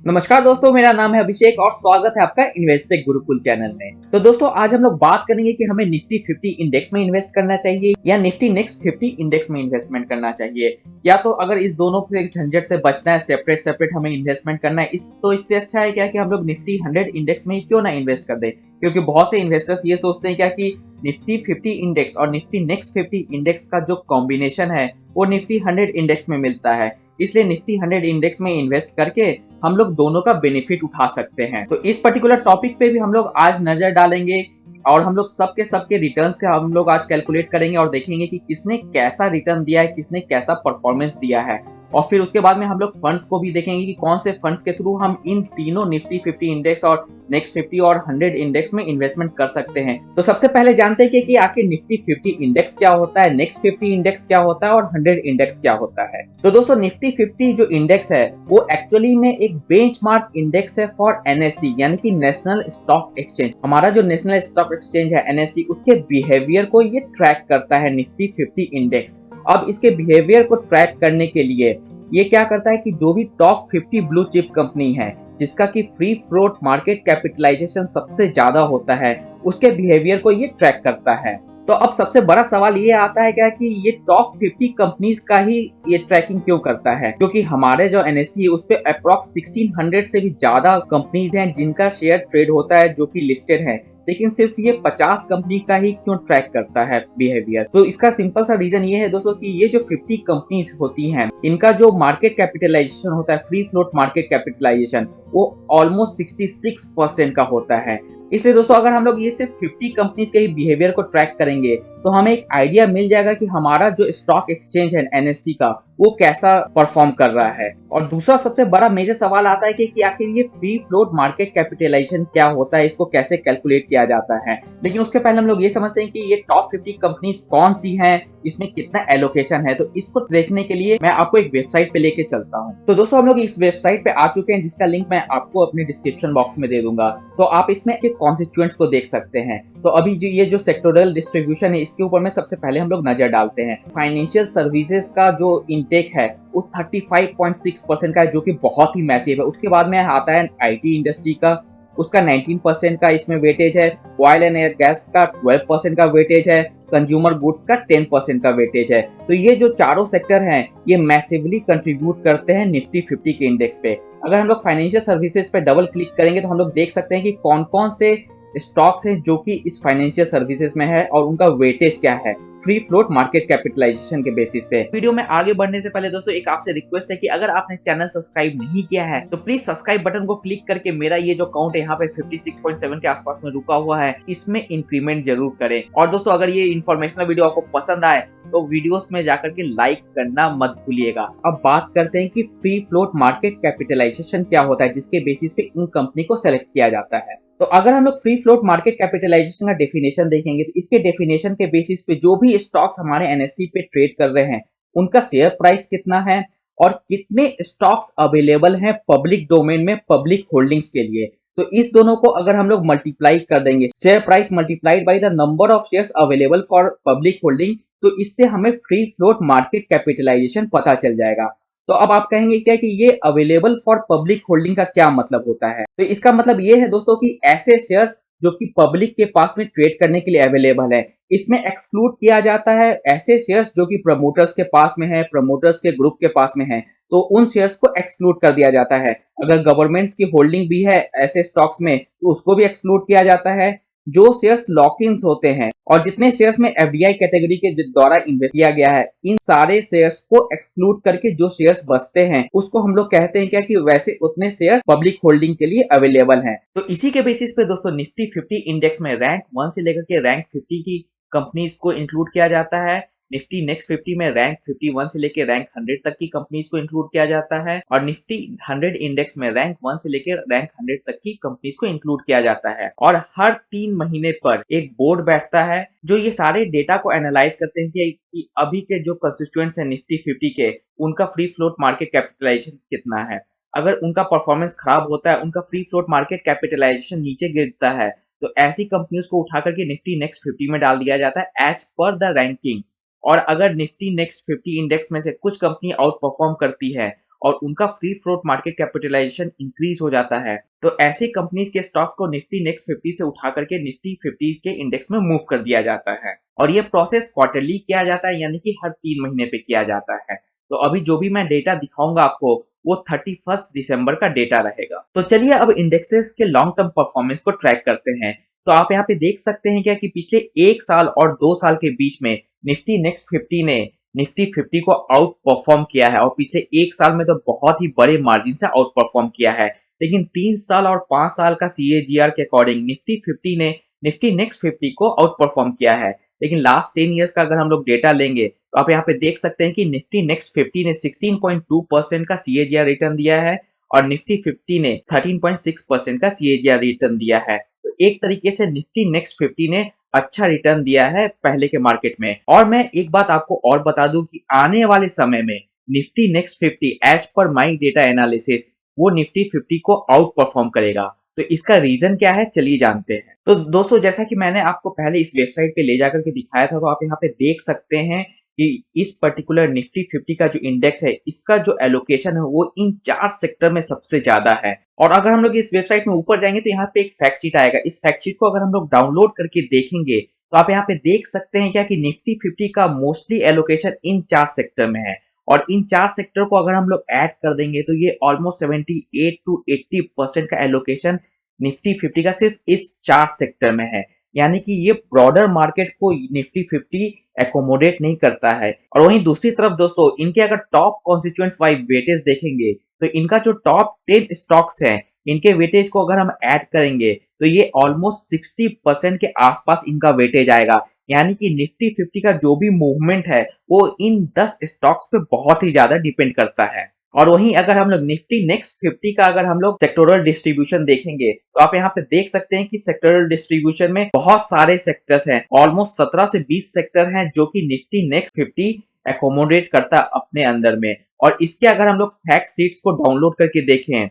नमस्कार दोस्तों, मेरा नाम है अभिषेक और स्वागत है आपका इन्वेस्टेक गुरुकुल चैनल में। तो दोस्तों, आज हम लोग बात करेंगे कि हमें निफ्टी 50 इंडेक्स में इन्वेस्ट करना चाहिए या निफ्टी नेक्स्ट 50 इंडेक्स में इन्वेस्टमेंट करना चाहिए, या तो अगर इस दोनों के झंझट से बचना है, सेपरेट सेपरेट हमें इन्वेस्टमेंट करना है, इससे अच्छा है क्या कि हम लोग निफ्टी 100 इंडेक्स में ही क्यों ना इन्वेस्ट कर दे। क्योंकि बहुत से इन्वेस्टर्स ये सोचते हैं क्या कि निफ्टी 50 इंडेक्स और निफ्टी नेक्स्ट 50 इंडेक्स का जो कॉम्बिनेशन है वो निफ्टी 100 इंडेक्स में मिलता है, इसलिए निफ्टी 100 इंडेक्स में इन्वेस्ट करके हम लोग दोनों का बेनिफिट उठा सकते हैं। तो इस पर्टिकुलर टॉपिक पे भी हम लोग आज नजर डालेंगे और हम लोग सबके रिटर्न्स के हम लोग आज कैलकुलेट करेंगे और देखेंगे कि किसने कैसा रिटर्न दिया है, किसने कैसा परफॉर्मेंस दिया है। और फिर उसके बाद में हम लोग फंड्स को भी देखेंगे कि कौन से फंड्स के थ्रू हम इन तीनों निफ्टी 50 इंडेक्स और नेक्स्ट 50 और 100 इंडेक्स में इन्वेस्टमेंट कर सकते हैं। तो सबसे पहले जानते हैं कि आखिर निफ्टी 50 इंडेक्स क्या होता है, नेक्स्ट 50 इंडेक्स क्या होता है और 100 इंडेक्स क्या होता है। तो दोस्तों, निफ्टी 50 जो इंडेक्स है वो एक्चुअली में एक बेंचमार्क इंडेक्स है फॉर एनएससी यानी कि नेशनल स्टॉक एक्सचेंज। हमारा जो नेशनल स्टॉक एक्सचेंज है एनएससी, उसके बिहेवियर को ये ट्रैक करता है निफ्टी 50 इंडेक्स। अब इसके बिहेवियर को ट्रैक करने के लिए ये क्या करता है कि जो भी टॉप 50 ब्लू चिप कंपनी है जिसका कि फ्री फ्लोट मार्केट कैपिटलाइजेशन सबसे ज्यादा होता है, उसके बिहेवियर को ये ट्रैक करता है। तो अब सबसे बड़ा सवाल ये आता है क्या कि ये टॉप 50 कंपनीज का ही ये ट्रैकिंग क्यों करता है, क्योंकि हमारे जो एनएससी है उस पे अप्रॉक्स 1600 से भी ज्यादा कंपनीज हैं जिनका शेयर ट्रेड होता है जो कि लिस्टेड है, लेकिन सिर्फ ये 50 कंपनी का ही क्यों ट्रैक करता है बिहेवियर। तो इसका सिंपल सा रीजन ये है दोस्तों कि ये जो 50 कंपनीज होती हैं इनका जो मार्केट कैपिटलाइजेशन होता है, फ्री फ्लोट मार्केट कैपिटलाइजेशन, वो ऑलमोस्ट 66% का होता है। इसलिए दोस्तों, अगर हम लोग ये सिर्फ 50 कंपनीज के ही बिहेवियर को ट्रैक करेंगे तो हमें एक आइडिया मिल जाएगा कि हमारा जो स्टॉक एक्सचेंज है एनएससी का वो कैसा परफॉर्म कर रहा है। और दूसरा सबसे बड़ा मेजर सवाल आता है कि आखिर ये फ्री फ्लोट मार्केट कैपिटलाइजेशन क्या होता है, इसको कैसे कैलकुलेट किया जाता है। लेकिन उसके पहले हम लोग ये समझते हैं कि ये टॉप 50 कंपनीज कौन सी हैं, इसमें कितना एलोकेशन है। तो इसको देखने के लिए मैं आपको एक वेबसाइट पे लेके चलता हूँ। तो दोस्तों, हम लोग इस वेबसाइट पे आ चुके हैं जिसका लिंक मैं आपको अपने डिस्क्रिप्शन बॉक्स में दे दूंगा। तो आप इसमें के कॉन्स्टिट्यूएंट्स को देख सकते हैं। तो अभी जो ये जो सेक्टोरल डिस्ट्रीब्यूशन है इसके ऊपर में सबसे पहले हम लोग नजर डालते हैं। फाइनेंशियल सर्विसेज का जो इंटेक है उस 35.6% का है, जो कि बहुत ही मैसिव है। उसके बाद में आता है आईटी इंडस्ट्री का, उसका 19% का इसमें वेटेज है। ऑयल एंड गैस का 12% का वेटेज है। कंज्यूमर गुड्स का 10% का वेटेज है। तो ये जो चारों सेक्टर हैं ये मैसिवली कंट्रीब्यूट करते हैं निफ्टी 50 के इंडेक्स पे। अगर हम लोग फाइनेंशियल सर्विसेज पे डबल क्लिक करेंगे तो हम लोग देख सकते हैं कि कौन कौन से स्टॉक्स हैं जो कि इस फाइनेंशियल सर्विसेज में है और उनका वेटेज क्या है फ्री फ्लोट मार्केट कैपिटलाइजेशन के बेसिस पे। वीडियो में आगे बढ़ने से पहले दोस्तों, एक आपसे रिक्वेस्ट है कि अगर आपने चैनल सब्सक्राइब नहीं किया है तो प्लीज सब्सक्राइब बटन को क्लिक करके मेरा ये जो काउंट है यहाँ पे 56.7 के आसपास में रुका हुआ है, इसमें इंक्रीमेंट जरूर करें। और दोस्तों, अगर ये इन्फॉर्मेशनल वीडियो आपको पसंद आए तो वीडियोस में जाकर के लाइक करना मत भूलिएगा। अब बात करते हैं कि फ्री फ्लोट मार्केट कैपिटलाइजेशन क्या होता है जिसके बेसिस पे इन कंपनी को सेलेक्ट किया जाता है। तो अगर हम लोग फ्री फ्लोट मार्केट कैपिटलाइजेशन का डेफिनेशन देखेंगे तो इसके डेफिनेशन के बेसिस पे जो भी स्टॉक्स हमारे एनएससी पे ट्रेड कर रहे हैं उनका शेयर प्राइस कितना है और कितने स्टॉक्स अवेलेबल हैं पब्लिक डोमेन में पब्लिक होल्डिंग्स के लिए। तो इस दोनों को अगर हम लोग मल्टीप्लाई कर देंगे, share price multiplied by the number of shares available for public holding, तो इससे हमें फ्री फ्लोट मार्केट कैपिटलाइजेशन पता चल जाएगा। तो अब आप कहेंगे क्या कि ये अवेलेबल फॉर पब्लिक होल्डिंग का क्या मतलब होता है। तो इसका मतलब ये है दोस्तों कि ऐसे शेयर्स जो कि पब्लिक के पास में ट्रेड करने के लिए अवेलेबल है। इसमें एक्सक्लूड किया जाता है ऐसे शेयर्स जो कि प्रमोटर्स के पास में है, प्रमोटर्स के ग्रुप के पास में है, तो उन शेयर्स को एक्सक्लूड कर दिया जाता है। अगर गवर्नमेंट्स की होल्डिंग भी है ऐसे स्टॉक्स में तो उसको भी एक्सक्लूड किया जाता है। जो शेयर्स लॉक-इन्स होते हैं और जितने शेयर्स में एफडीआई कैटेगरी के द्वारा इन्वेस्ट किया गया है, इन सारे शेयर्स को एक्सक्लूड करके जो शेयर्स बचते हैं उसको हम लोग कहते हैं क्या कि वैसे उतने शेयर्स पब्लिक होल्डिंग के लिए अवेलेबल हैं। तो इसी के बेसिस पे दोस्तों निफ्टी 50 इंडेक्स में रैंक 1 से लेकर के रैंक 50 की कंपनीज को इंक्लूड किया जाता है। निफ्टी नेक्स्ट 50 में रैंक 51 से लेकर रैंक 100 तक की कंपनीज को इंक्लूड किया जाता है और निफ्टी 100 इंडेक्स में रैंक 1 से लेकर रैंक 100 तक की कंपनीज को इंक्लूड किया जाता है। और हर 3 महीने पर एक बोर्ड बैठता है जो ये सारे डेटा को एनालाइज करते हैं कि अभी के जो कंस्टिट्यूएंट्स हैं निफ्टी 50 के, उनका फ्री फ्लोट मार्केट कैपिटलाइजेशन कितना है। अगर उनका परफॉर्मेंस खराब होता है, उनका फ्री फ्लोट मार्केट कैपिटलाइजेशन नीचे गिरता है, तो ऐसी कंपनियों को उठा करके निफ्टी नेक्स्ट 50 में डाल दिया जाता है एज पर द रैंकिंग। और अगर निफ्टी नेक्स्ट 50 इंडेक्स में से कुछ कंपनी आउट परफॉर्म करती है और उनका free float market capitalisation increase हो जाता है, तो ऐसी कंपनीज के स्टॉक को निफ्टी नेक्स्ट 50 से उठा करके निफ्टी 50 के इंडेक्स में मूव कर दिया जाता है। और ये प्रोसेस क्वार्टरली किया जाता है, यानी कि हर 3 महीने पे किया जाता है। तो अभी जो भी मैं डेटा दिखाऊंगा आपको वो 31 दिसंबर का डेटा रहेगा। तो चलिए अब इंडेक्सेस के लॉन्ग टर्म परफॉर्मेंस को ट्रैक करते हैं। तो आप यहाँ पे देख सकते हैं क्या कि पिछले 1 साल और 2 साल के बीच में निफ्टी नेक्स्ट 50 ने निफ्टी 50 को आउट परफॉर्म किया है, और पिछले 1 साल में तो बहुत ही बड़े मार्जिन से आउट परफॉर्म किया है। लेकिन 3 साल और 5 साल का CAGR के अकॉर्डिंग निफ्टी 50 ने निफ्टी नेक्स्ट 50 को आउट परफॉर्म किया है। लेकिन लास्ट 10 ईयर्स का अगर हम लोग डेटा लेंगे तो आप यहाँ पे देख सकते हैं कि निफ्टी नेक्स्ट 50 ने 16.2% का CAGR रिटर्न दिया है और निफ्टी 50 ने 13.6% का CAGR रिटर्न दिया है। तो एक तरीके से निफ्टी नेक्स्ट 50 ने अच्छा रिटर्न दिया है पहले के मार्केट में। और मैं एक बात आपको और बता दूं कि आने वाले समय में Nifty next 50 as per my data analysis वो निफ्टी 50 को आउट परफॉर्म करेगा। तो इसका रीजन क्या है, चलिए जानते हैं। तो दोस्तों, जैसा कि मैंने आपको पहले इस वेबसाइट पे ले जाकर के दिखाया था, तो आप यहाँ पे देख सकते हैं कि इस पर्टिकुलर निफ्टी 50 का जो इंडेक्स है, इसका जो एलोकेशन है वो इन 4 सेक्टर में सबसे ज्यादा है। और अगर हम लोग इस वेबसाइट में ऊपर जाएंगे तो यहाँ पे एक फैक्ट शीट आएगा। इस फैक्ट शीट को अगर हम लोग डाउनलोड करके देखेंगे तो आप यहाँ पे देख सकते हैं क्या कि निफ्टी 50 का मोस्टली एलोकेशन इन 4 सेक्टर में है। और इन 4 सेक्टर को अगर हम लोग ऐड कर देंगे तो ये ऑलमोस्ट 78 to 80% का एलोकेशन निफ्टी 50 का सिर्फ इस 4 सेक्टर में है। यानी कि ये ब्रॉडर मार्केट को निफ्टी 50 एकोमोडेट नहीं करता है। और वहीं दूसरी तरफ दोस्तों, इनके अगर टॉप कॉन्स्टिट्यूएंट्स वाइज वेटेज देखेंगे तो इनका जो टॉप 10 स्टॉक्स हैं, इनके वेटेज को अगर हम ऐड करेंगे तो ये ऑलमोस्ट 60% के आसपास इनका वेटेज आएगा। यानी कि निफ्टी 50 का जो भी मूवमेंट है वो इन 10 स्टॉक्स पे बहुत ही ज्यादा डिपेंड करता है। और वहीं अगर हम लोग निफ्टी नेक्स्ट 50 का अगर हम लोग सेक्टोरल डिस्ट्रीब्यूशन देखेंगे तो आप यहाँ पे देख सकते हैं कि सेक्टोरल डिस्ट्रीब्यूशन में बहुत सारे सेक्टर्स हैं। ऑलमोस्ट 17 से 20 सेक्टर हैं जो कि निफ्टी नेक्स्ट 50 एकोमोडेट करता है अपने अंदर में। और इसके अगर हम लोग फैक्ट शीट्स को डाउनलोड करके देखें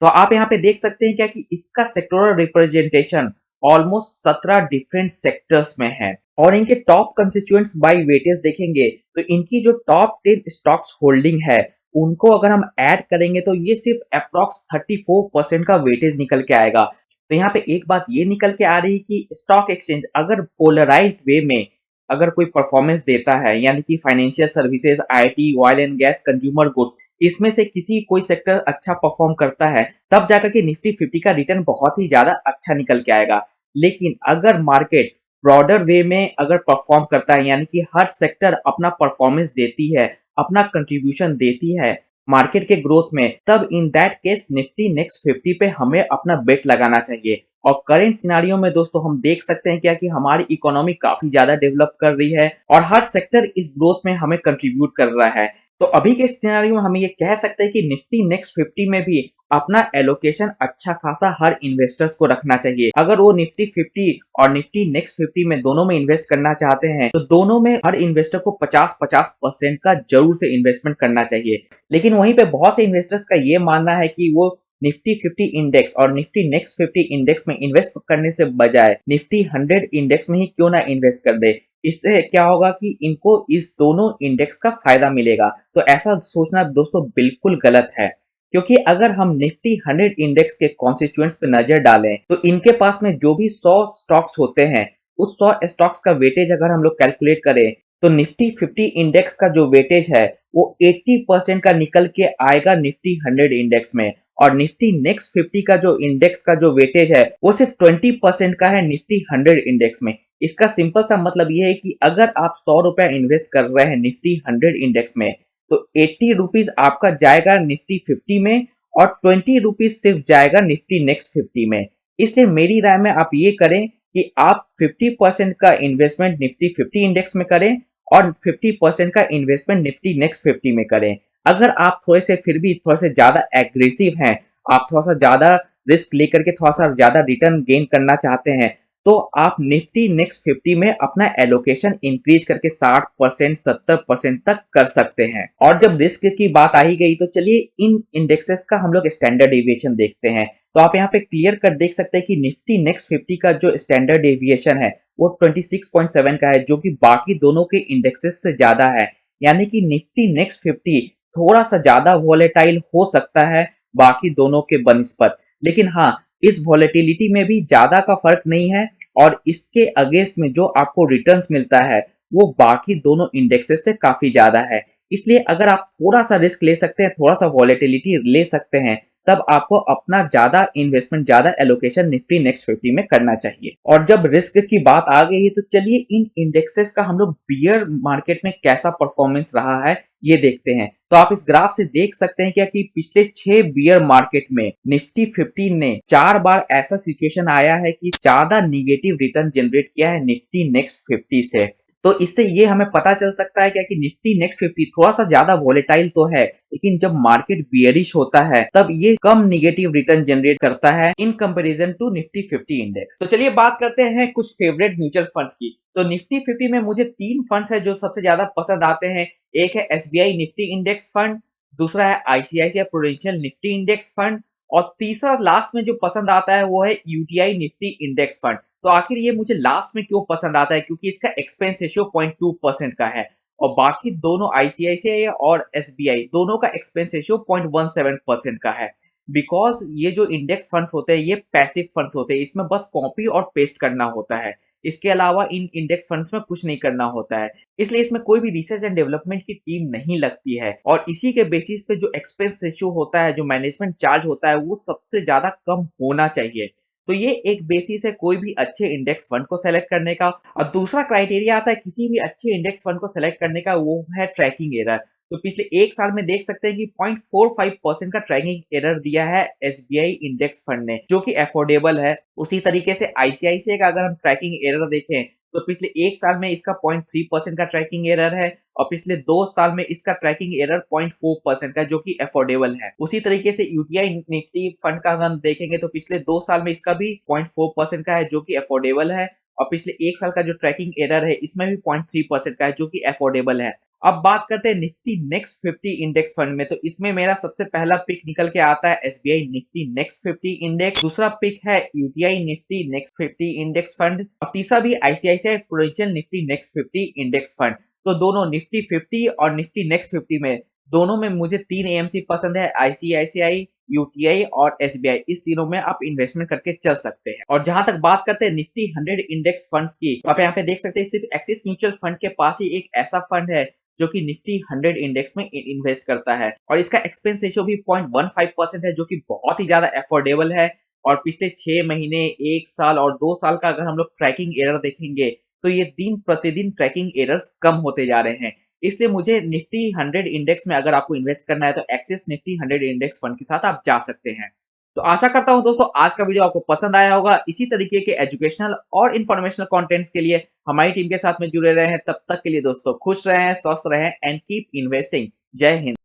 तो आप यहाँ पे देख सकते हैं क्या कि इसका sectoral representation almost 17 different sectors में है। और इनके टॉप कंस्टिट्यूएंट्स बाय वेटेज देखेंगे तो इनकी जो टॉप 10 स्टॉक्स होल्डिंग है उनको अगर हम ऐड करेंगे तो ये सिर्फ अप्रॉक्स 34% का वेटेज निकल के आएगा। तो यहाँ पे एक बात ये निकल के आ रही है कि स्टॉक एक्सचेंज अगर पोलराइज्ड वे में अगर कोई परफॉर्मेंस देता है, यानी कि financial services, IT, oil and gas, consumer goods, इसमें से किसी कोई सेक्टर अच्छा परफॉर्म करता है तब जाकर के निफ्टी 50 का रिटर्न बहुत ही ज्यादा अच्छा निकल के आएगा। लेकिन अगर मार्केट ब्रॉडर वे में अगर परफॉर्म करता है, यानी कि हर सेक्टर अपना परफॉर्मेंस देती है, अपना कंट्रीब्यूशन देती है मार्केट के ग्रोथ में, तब in that case Nifty next 50 पे हमें अपना बेट लगाना चाहिए। और करंट सिनारियो में दोस्तों हम देख सकते हैं क्या कि हमारी इकोनॉमी काफी ज्यादा डेवलप कर रही है और हर सेक्टर इस ग्रोथ में हमें कंट्रीब्यूट कर रहा है। तो अभी के सिनारियो में हम ये कह सकते हैं कि निफ्टी नेक्स्ट 50 में भी अपना एलोकेशन अच्छा खासा हर इन्वेस्टर्स को रखना चाहिए। अगर वो निफ्टी 50 और निफ्टी नेक्स्ट 50 में दोनों में इन्वेस्ट करना चाहते हैं तो दोनों में हर इन्वेस्टर को 50-50% का जरूर से इन्वेस्टमेंट करना चाहिए। लेकिन वहीं पे बहुत से इन्वेस्टर्स का ये मानना है कि वो निफ्टी 50 इंडेक्स और निफ्टी नेक्स्ट 50 इंडेक्स में इन्वेस्ट करने से बजाय निफ्टी 100 इंडेक्स में ही क्यों ना इन्वेस्ट कर दे। इससे क्या होगा कि इनको इस दोनों इंडेक्स का फायदा मिलेगा। तो ऐसा सोचना दोस्तों बिल्कुल गलत है, क्योंकि अगर हम निफ्टी 100 इंडेक्स के कॉन्स्टिट्यूएंट्स पे नजर डालें तो इनके पास में जो भी 100 स्टॉक्स होते हैं उस 100 स्टॉक्स का वेटेज अगर हम लोग कैलकुलेट करें तो निफ्टी 50 इंडेक्स का जो वेटेज है वो 80% का निकल के आएगा निफ्टी 100 इंडेक्स में। और निफ्टी नेक्स्ट 50 का जो इंडेक्स का जो वेटेज है वो सिर्फ 20% का है निफ्टी 100 इंडेक्स में। इसका सिंपल सा मतलब ये है कि अगर आप 100 रुपया इन्वेस्ट कर रहे हैं निफ्टी 100 इंडेक्स में तो 80 रुपीज आपका जाएगा निफ्टी 50 में और 20 रुपीज सिर्फ जाएगा निफ्टी नेक्स्ट 50 में। इसलिए मेरी राय में आप ये करें कि आप 50% का इन्वेस्टमेंट निफ्टी 50 इंडेक्स में करें और 50% का इन्वेस्टमेंट निफ्टी नेक्स्ट 50 में करें। अगर आप थोड़े से फिर भी थोड़ा से ज्यादा एग्रेसिव हैं, आप थोड़ा सा ज्यादा रिस्क लेकर के थोड़ा सा ज्यादा रिटर्न गेन करना चाहते हैं तो आप निफ्टी नेक्स्ट 50 में अपना एलोकेशन इंक्रीज करके 60% 70% तक कर सकते हैं। और जब रिस्क की बात आ ही गई तो चलिए इन इंडेक्सेस का हम लोग स्टैंडर्ड डेविएशन देखते हैं। तो आप यहाँ पे क्लियर कर देख सकते हैं कि निफ्टी नेक्स्ट 50 का जो स्टैंडर्ड डेविएशन है वो 26.7 का है, जो कि बाकी दोनों के इंडेक्सेस से ज्यादा है। यानी कि निफ्टी नेक्स्ट 50 थोड़ा सा ज्यादा वॉलेटाइल हो सकता है बाकी दोनों के बनिस्पत, लेकिन हाँ, इस वॉलेटिलिटी में भी ज्यादा का फर्क नहीं है और इसके अगेंस्ट में जो आपको रिटर्न्स मिलता है वो बाकी दोनों इंडेक्सेस से काफी ज्यादा है। इसलिए अगर आप थोड़ा सा रिस्क ले सकते हैं, थोड़ा सा वॉलेटिलिटी ले सकते हैं, तब आपको अपना ज्यादा इन्वेस्टमेंट, ज्यादा एलोकेशन निफ्टी नेक्स्ट 50 में करना चाहिए। और जब रिस्क की बात आ गई है तो चलिए इन इंडेक्सेस का हम लोग बियर मार्केट में कैसा परफॉर्मेंस रहा है ये देखते हैं। तो आप इस ग्राफ से देख सकते हैं क्या कि पिछले 6 बियर मार्केट में निफ्टी 15 ने 4 बार ऐसा सिचुएशन आया है कि ज्यादा निगेटिव रिटर्न जनरेट किया है निफ्टी नेक्स्ट 50 से। तो इससे ये हमें पता चल सकता है क्या कि निफ्टी नेक्स्ट 50 थोड़ा सा ज्यादा वॉलेटाइल तो है, लेकिन जब मार्केट बियरिश होता है तब ये कम निगेटिव रिटर्न जनरेट करता है in comparison to Nifty 50 index. तो चलिए बात करते हैं कुछ फेवरेट म्यूचुअल फंड्स की। तो निफ्टी 50 में मुझे 3 फंड्स है जो सबसे ज्यादा पसंद आते हैं। एक है एसबीआई निफ्टी इंडेक्स फंड, दूसरा है ICICI prudential Nifty index fund और तीसरा लास्ट में जो पसंद आता है वो है यूटीआई निफ्टी इंडेक्स फंड। तो आखिर ये मुझे लास्ट में क्यों पसंद आता है, क्योंकि इसका एक्सपेंस रेशियो 0.2% का है और बाकी दोनों आईसीआईसीआई और एसबीआई दोनों का एक्सपेंस रेशियो 0.17% का है। बिकॉज ये जो इंडेक्स फंड्स होते हैं ये पैसिव फंड्स होते हैं, इसमें बस कॉपी और पेस्ट करना होता है, इसके अलावा इन इंडेक्स फंड्स में कुछ नहीं करना होता है। इसलिए इसमें कोई भी रिसर्च एंड डेवलपमेंट की टीम नहीं लगती है और इसी के बेसिस पे जो एक्सपेंस रेशियो होता है, जो मैनेजमेंट चार्ज होता है, वो सबसे ज्यादा कम होना चाहिए। तो ये एक बेसिस है कोई भी अच्छे इंडेक्स फंड को सेलेक्ट करने का। और दूसरा क्राइटेरिया आता है किसी भी अच्छे इंडेक्स फंड को सेलेक्ट करने का, वो है ट्रैकिंग एरर। तो पिछले एक साल में देख सकते हैं कि 0.45% का ट्रैकिंग एरर दिया है एसबीआई इंडेक्स फंड ने, जो कि अफोर्डेबल है। उसी तरीके से आईसीआईसीआई का अगर हम ट्रैकिंग एरर देखें तो पिछले एक साल में इसका 0.3% का ट्रैकिंग एरर है और पिछले 2 साल में इसका ट्रैकिंग एरर 0.4% का, जो कि अफोर्डेबल है। उसी तरीके से यूटीआई निफ्टी फंड का हम देखेंगे तो पिछले 2 साल में इसका भी 0.4% का है, जो कि अफोर्डेबल है और पिछले एक साल का जो ट्रैकिंग एरर है इसमें भी 0.3% का है, जो कि अफोर्डेबल है। अब बात करते हैं निफ्टी नेक्स्ट 50 इंडेक्स फंड में। तो इसमें मेरा सबसे पहला पिक निकल के आता है एसबीआई निफ्टी नेक्स्ट 50 इंडेक्स, दूसरा पिक है UTI Nifty next 50 index fund और तीसरा भी ICICI prudential Nifty next 50 index fund. तो दोनों निफ्टी 50 और निफ्टी नेक्स्ट 50 में दोनों में मुझे 3 एएमसी पसंद है, आईसीआईसीआई, यूटीआई और एसबीआई। इस तीनों में आप इन्वेस्टमेंट करके चल सकते हैं। और जहां तक बात करते हैं निफ्टी 100 इंडेक्स फंड्स की, तो आप यहाँ पे देख सकते हैं सिर्फ एक्सिस म्यूचुअल फंड के पास ही एक ऐसा फंड है जो कि निफ्टी 100 इंडेक्स में इन्वेस्ट करता है और इसका एक्सपेंस रेशियो भी 0.15% है, जो कि बहुत ही ज्यादा अफोर्डेबल है। और पिछले 6 महीने, 1 साल और 2 साल का अगर हम लोग ट्रैकिंग एरर देखेंगे तो ये दिन प्रतिदिन ट्रैकिंग एरर्स कम होते जा रहे हैं। इसलिए मुझे निफ्टी 100 इंडेक्स में अगर आपको इन्वेस्ट करना है तो एक्सिस निफ्टी 100 इंडेक्स फंड के साथ आप जा सकते हैं। तो आशा करता हूं दोस्तों आज का वीडियो आपको पसंद आया होगा। इसी तरीके के एजुकेशनल और इन्फॉर्मेशनल कंटेंट्स के लिए हमारी टीम के साथ में जुड़े रहे हैं। तब तक के लिए दोस्तों खुश रहें, स्वस्थ रहें एंड कीप इन्वेस्टिंग। जय हिंद।